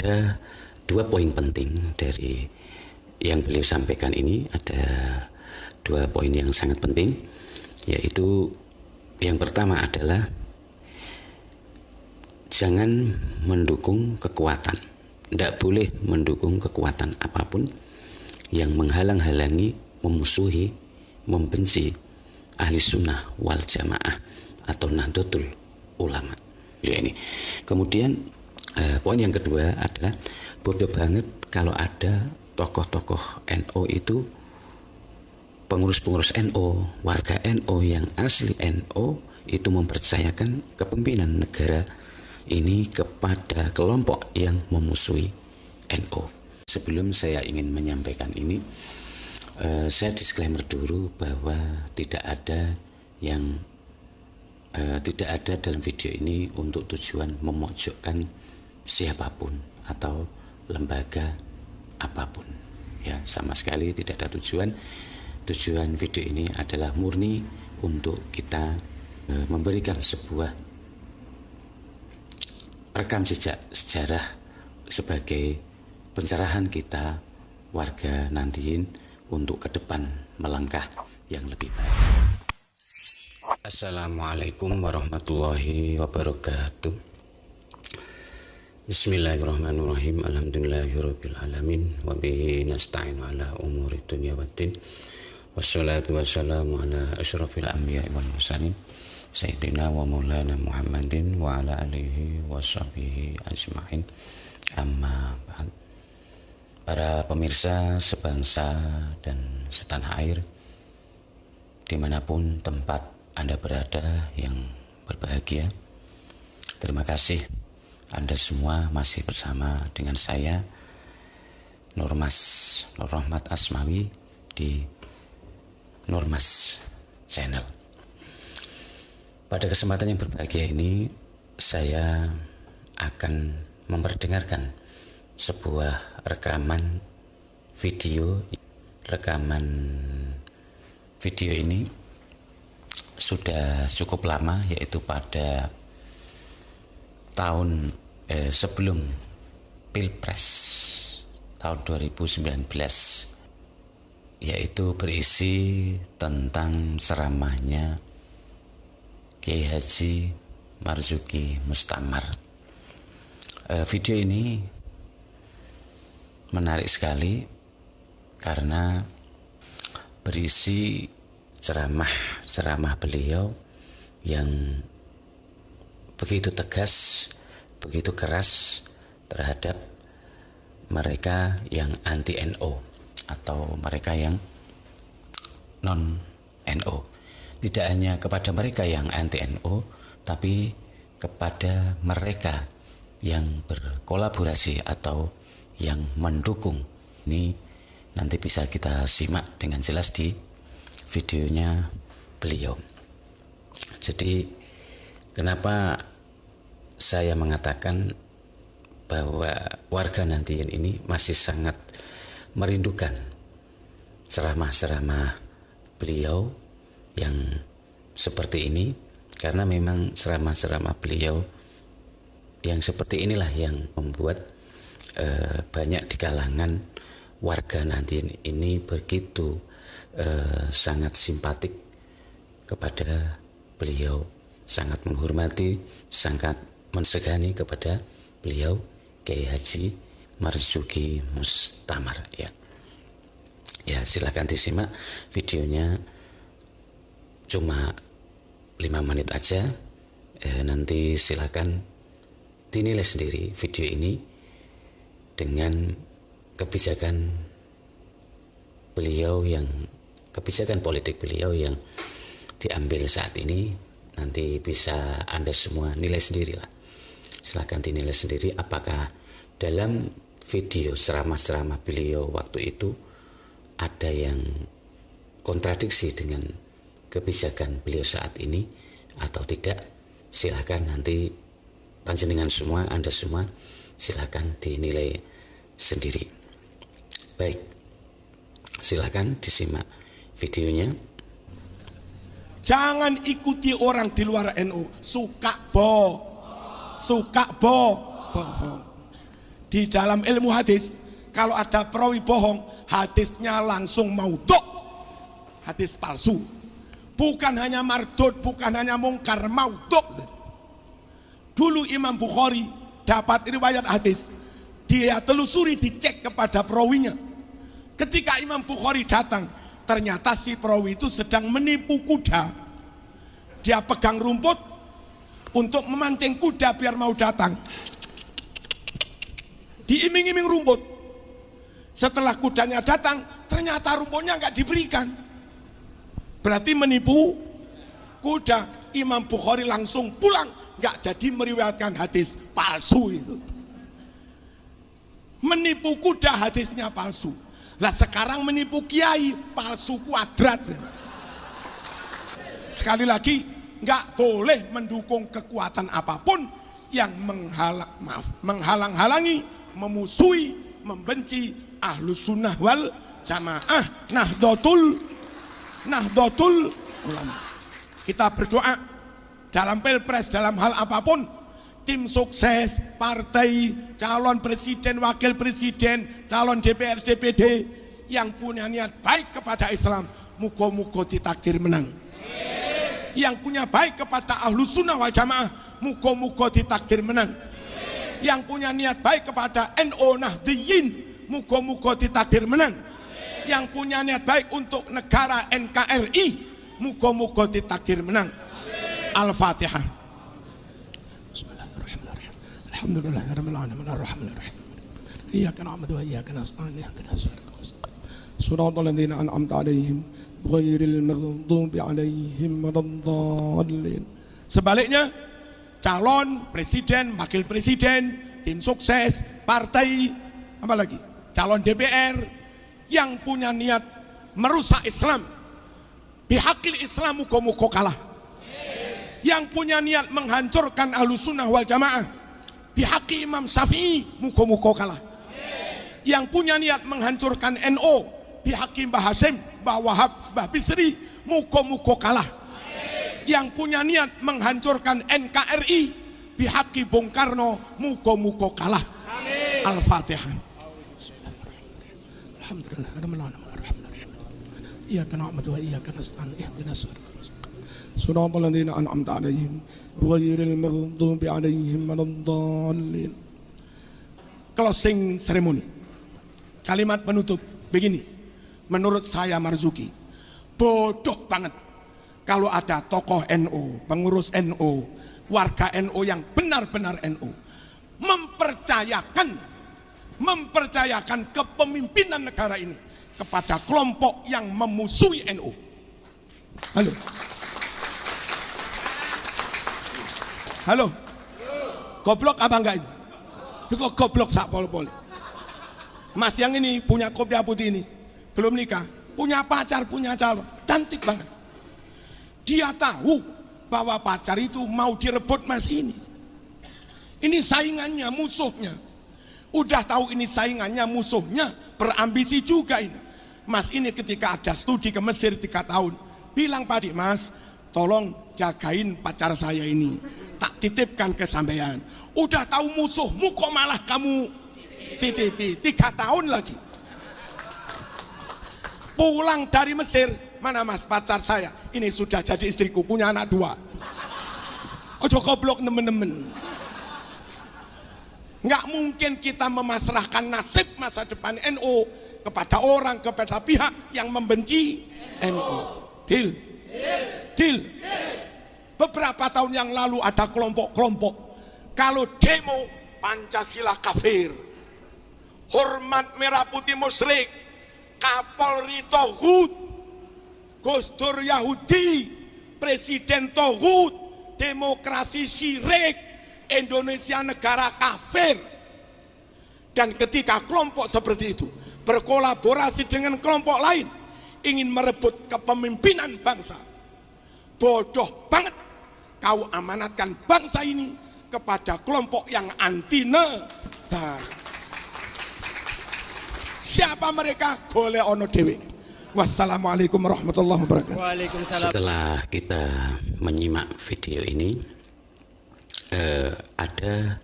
ada dua poin penting dari yang beliau sampaikan ini. Ada dua poin yang sangat penting, yaitu yang pertama adalah jangan mendukung kekuatan. Tidak boleh mendukung kekuatan apapun yang menghalang-halangi, memusuhi, membenci ahli sunnah wal jamaah atau Nahdlatul Ulama. Ini. Kemudian poin yang kedua adalah bodoh banget kalau ada tokoh-tokoh NU itu, pengurus-pengurus NU, warga NU yang asli NU itu mempercayakan kepemimpinan negara ini kepada kelompok yang memusuhi NU. Sebelum saya ingin menyampaikan ini, saya disclaimer dulu bahwa tidak ada dalam video ini untuk tujuan memojokkan siapapun atau lembaga apapun. Ya, sama sekali tidak ada tujuan. Tujuan video ini adalah murni untuk kita memberikan sebuah rekam jejak sejarah sebagai pencerahan kita warga Nandiyin untuk ke depan melangkah yang lebih baik. Assalamualaikum warahmatullahi wabarakatuh. Bismillahirrahmanirrahim. Alhamdulillahirabbil alamin wa bihi nasta'inu ala umuri dunya waddin. Wassalatu wassalamu ala asyrafil anbiya'i wal mursalin sayyidina wa maulana Muhammadin wa ala alihi washabihi ajma'in. Amma ba'd. Para pemirsa sebangsa dan setanah air, dimanapun tempat Anda berada yang berbahagia, terima kasih Anda semua masih bersama dengan saya, Nur Rahmat Asmawi, di Nurmas Channel. Pada kesempatan yang berbahagia ini, ini akan memperdengarkan sebuah rekaman video. Rekaman video ini sudah cukup lama, yaitu pada tahun sebelum Pilpres tahun 2019, yaitu berisi tentang ceramahnya Kiai Haji Marzuki Mustamar. Video ini menarik sekali karena berisi ceramah beliau yang begitu tegas, begitu keras terhadap mereka yang anti NU atau mereka yang non NU. Tidak hanya kepada mereka yang anti NU, tapi kepada mereka yang berkolaborasi atau yang mendukung. Ini nanti bisa kita simak dengan jelas di videonya beliau. Jadi kenapa saya mengatakan bahwa warga Nandiyin ini masih sangat merindukan ceramah-ceramah beliau yang seperti ini, karena memang ceramah-ceramah beliau yang seperti inilah yang membuat banyak di kalangan warga Nandiyin ini begitu sangat simpatik kepada beliau, sangat menghormati, sangat mensegani kepada beliau, Kiai Haji Marzuki Mustamar. Ya, silakan disimak videonya, cuma 5 menit aja. Nanti silakan dinilai sendiri video ini dengan kebijakan beliau, yang kebijakan politik beliau yang diambil saat ini. Nanti bisa Anda semua nilai sendirilah. Silakan dinilai sendiri apakah dalam video ceramah-ceramah beliau waktu itu ada yang kontradiksi dengan kebijakan beliau saat ini atau tidak. Silakan nanti panjenengan semua, Anda semua, silakan dinilai sendiri. Baik, silakan disimak videonya. Jangan ikuti orang di luar NU. Suka bohong. Di dalam ilmu hadis, kalau ada perawi bohong, hadisnya langsung maudhu', hadis palsu. Bukan hanya mardud, bukan hanya mungkar, maudhu'. Dulu Imam Bukhari dapat riwayat hadis, dia telusuri, dicek kepada perawinya. Ketika Imam Bukhari datang, ternyata si perawi itu sedang menipu kuda. Dia pegang rumput untuk memancing kuda biar mau datang. Diiming-iming rumput. Setelah kudanya datang, ternyata rumputnya nggak diberikan. Berarti menipu kuda. Imam Bukhari langsung pulang, nggak jadi meriwayatkan hadis palsu itu. Menipu kuda, hadisnya palsu. Lah sekarang menipu kiai, palsu kuadrat. Sekali lagi, nggak boleh mendukung kekuatan apapun yang menghalang-halangi, memusuhi, membenci Ahlus Sunnah wal Jamaah, Nahdlatul Ulama. Kita berdoa dalam pilpres, dalam hal apapun, tim sukses, partai, calon presiden, wakil presiden, calon DPR, DPD yang punya niat baik kepada Islam, muga-muga ditakdir menang. Yang punya baik kepada Ahlus Sunnah wal Jamaah, muga-muga ditakdir menang. Yang punya niat baik kepada NU Nahdliyin, muga-muga ditakdir menang. Yang punya niat baik untuk negara NKRI, muga-muga ditakdir menang. Al-Fatihah. Bismillahirrahmanirrahim. Alhamdulillahirabbil alamin arrahmanir rahim. Iyyaka na'budu wa iyyaka nasta'in ihdinas siratal ladzina an'amta 'alaihim ghairil maghdubi 'alaihim waladdallin. Sebaliknya, calon presiden, wakil presiden, tim sukses, partai, apalagi calon DPR yang punya niat merusak Islam, bihaqil Islam, muga-muga kalah. Yang punya niat menghancurkan Ahlus Sunnah wal Jamaah, bihaqi Imam Syafi'i, muga-muga kalah. Yang punya niat menghancurkan NU, bihaqi Mbah Hasyim, Mbah Wahab, Mbah Bisri, muga-muga kalah. Yang punya niat menghancurkan NKRI, bihaqi Bung Karno, muga-muga kalah. Al-Fatihah. Alhamdulillahirrahmanirrahim. Iyyaka na'budu wa iyyaka nasta'in ihdinas siratal ladzina an'amta 'alaihim ghairil maghdubi 'alaihim waladdallin. Closing ceremony. Kalimat penutup begini. Menurut saya Marzuki, bodoh banget kalau ada tokoh NU, pengurus NU, warga NU yang benar-benar NU mempercayakan kepemimpinan negara ini kepada kelompok yang memusuhi NU. Halo, goblok apa enggak itu? Kok goblok sak pol-pol. Mas yang ini punya kopiah putih ini, belum nikah, punya pacar, punya calon, cantik banget. Dia tahu bahwa pacar itu mau direbut mas ini. Ini saingannya, musuhnya. Udah tahu ini saingannya, musuhnya, berambisi juga ini. Mas ini ketika ada studi ke Mesir 3 tahun, bilang Pak Mas, tolong jagain pacar saya ini, tak titipkan ke sampean. Udah tahu musuhmu kok malah kamu titipi, 3 tahun lagi. Pulang dari Mesir, mana Mas pacar saya? Ini sudah jadi istriku, punya anak 2. Ojo goblok nemen-nemen. Nggak mungkin kita memasrahkan nasib masa depan NU kepada orang, kepada pihak yang membenci NU. Deal. Beberapa tahun yang lalu ada kelompok-kelompok, kalau demo Pancasila kafir, hormat merah putih musyrik, Kapolri tohut, Gus Dur Yahudi, Presiden tohut, demokrasi syirik, Indonesia negara kafir. Dan ketika kelompok seperti itu berkolaborasi dengan kelompok lain ingin merebut kepemimpinan bangsa, bodoh banget kau amanatkan bangsa ini kepada kelompok yang anti negara. Siapa mereka? Boleh ono dewe. Wassalamualaikum warahmatullahi wabarakatuh. Waalaikumsalam. Setelah kita menyimak video ini, ada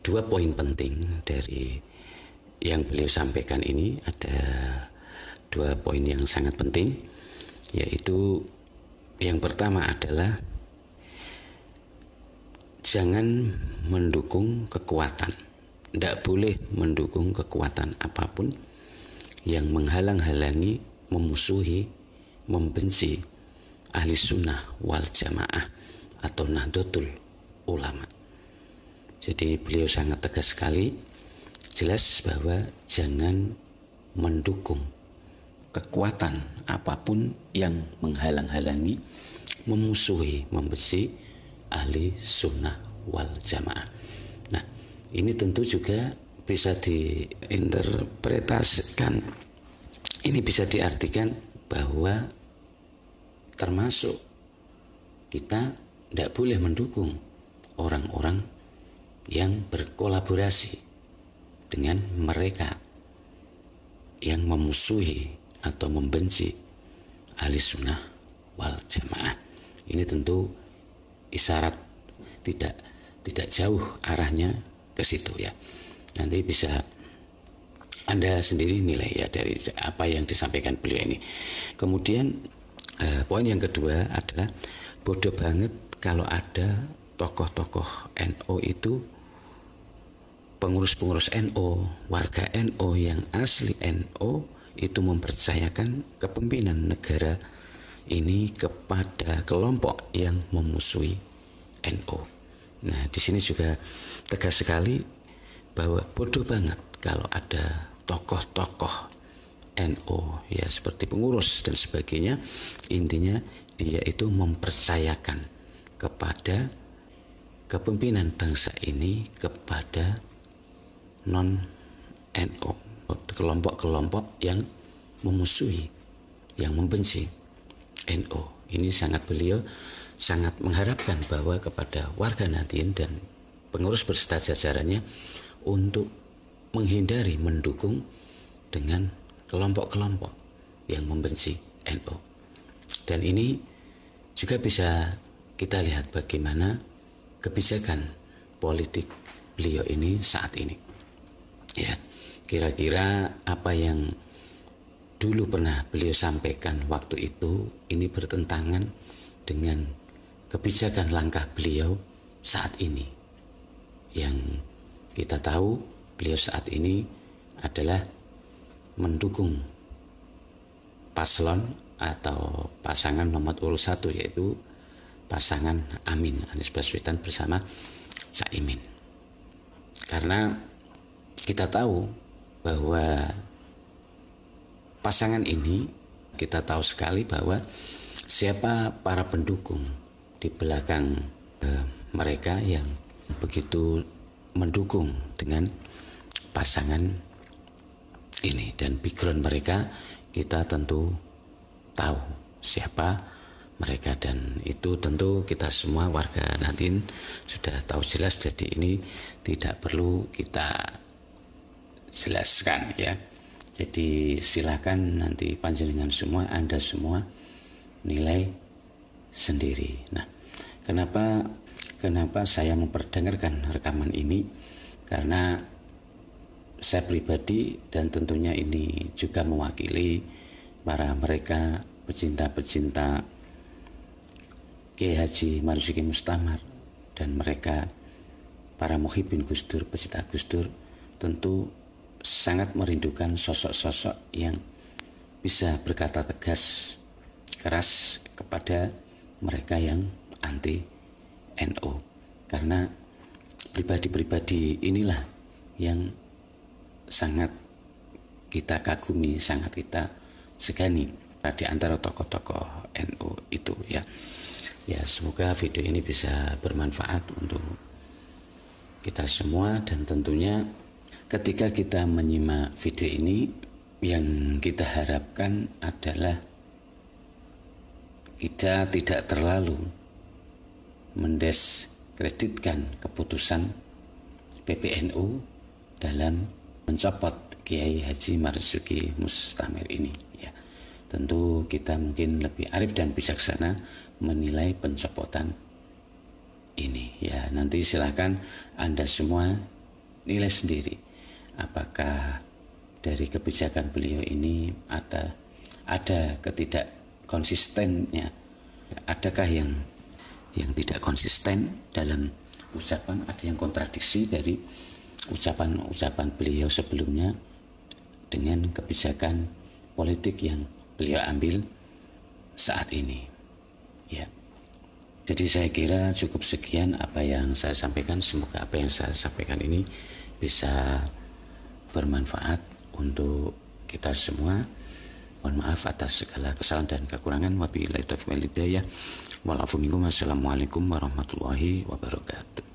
dua poin penting dari yang beliau sampaikan ini. Ada dua poin yang sangat penting, yaitu yang pertama adalah jangan mendukung kekuatan. Tidak boleh mendukung kekuatan apapun yang menghalang-halangi, memusuhi, membenci ahli sunnah wal jamaah atau Nahdlatul Ulama. Jadi beliau sangat tegas sekali, jelas bahwa jangan mendukung kekuatan apapun yang menghalang-halangi, memusuhi, membenci ahli sunnah wal jamaah. Nah, ini tentu juga bisa diinterpretasikan, ini bisa diartikan bahwa termasuk kita tidak boleh mendukung orang-orang yang berkolaborasi dengan mereka yang memusuhi atau membenci ahli sunnah wal jamaah. Ini tentu isyarat tidak jauh arahnya ke situ ya. Nanti bisa Anda sendiri nilai ya dari apa yang disampaikan beliau ini. Kemudian poin yang kedua adalah bodoh banget kalau ada tokoh-tokoh NU itu, pengurus-pengurus NU, warga NU yang asli NU itu mempercayakan kepemimpinan negara ini kepada kelompok yang memusuhi NU. Nah, di sini juga tegas sekali bahwa bodoh banget kalau ada tokoh-tokoh NU ya seperti pengurus dan sebagainya, intinya dia itu mempercayakan kepada kepemimpinan bangsa ini kepada non-NU, kelompok-kelompok yang memusuhi, yang membenci NU. Ini beliau sangat mengharapkan bahwa kepada warga Nahdien dan pengurus berserta jajarannya untuk menghindari mendukung dengan kelompok-kelompok yang membenci NU. Dan ini juga bisa kita lihat bagaimana kebijakan politik beliau ini saat ini. Ya, kira-kira apa yang dulu pernah beliau sampaikan waktu itu ini bertentangan dengan kebijakan langkah beliau saat ini. Yang kita tahu beliau saat ini adalah mendukung paslon atau pasangan nomor urut 1, yaitu pasangan Amin, Anies Baswedan bersama Caimin. Karena kita tahu bahwa pasangan ini, kita tahu sekali bahwa siapa para pendukung di belakang mereka yang begitu mendukung dengan pasangan ini, dan background mereka kita tentu tahu siapa mereka, dan itu tentu kita semua warga Nahdien sudah tahu jelas, jadi ini tidak perlu kita jelaskan ya. Jadi silakan nanti panjenengan semua, Anda semua nilai sendiri. Nah, kenapa saya memperdengarkan rekaman ini? Karena saya pribadi dan tentunya ini juga mewakili para mereka pecinta-pecinta Kiai Haji Marzuki Mustamar dan mereka para muhibbin Gus Dur, pecinta Gus Dur, tentu sangat merindukan sosok-sosok yang bisa berkata tegas, keras kepada mereka yang anti NU. Karena pribadi-pribadi inilah yang sangat kita kagumi, sangat kita segani di antara tokoh-tokoh NU itu ya. Ya, semoga video ini bisa bermanfaat untuk kita semua, dan tentunya ketika kita menyimak video ini, yang kita harapkan adalah kita tidak terlalu mendiskreditkan keputusan PBNU dalam mencopot Kiai Haji Marzuki Mustamir ini ya. Tentu kita mungkin lebih arif dan bijaksana menilai pencopotan ini ya. Nanti silakan Anda semua nilai sendiri apakah dari kebijakan beliau ini ada ketidak konsistennya, adakah yang tidak konsisten dalam ucapan, ada yang kontradiksi dari ucapan beliau sebelumnya dengan kebijakan politik yang beliau ambil saat ini. Ya. Jadi saya kira cukup sekian apa yang saya sampaikan. Semoga apa yang saya sampaikan ini bisa bermanfaat untuk kita semua. Mohon maaf atas segala kesalahan dan kekurangan. Wabillahi taufiq wal hidayah. Wal afu minkum. Wassalamualaikum warahmatullahi wabarakatuh.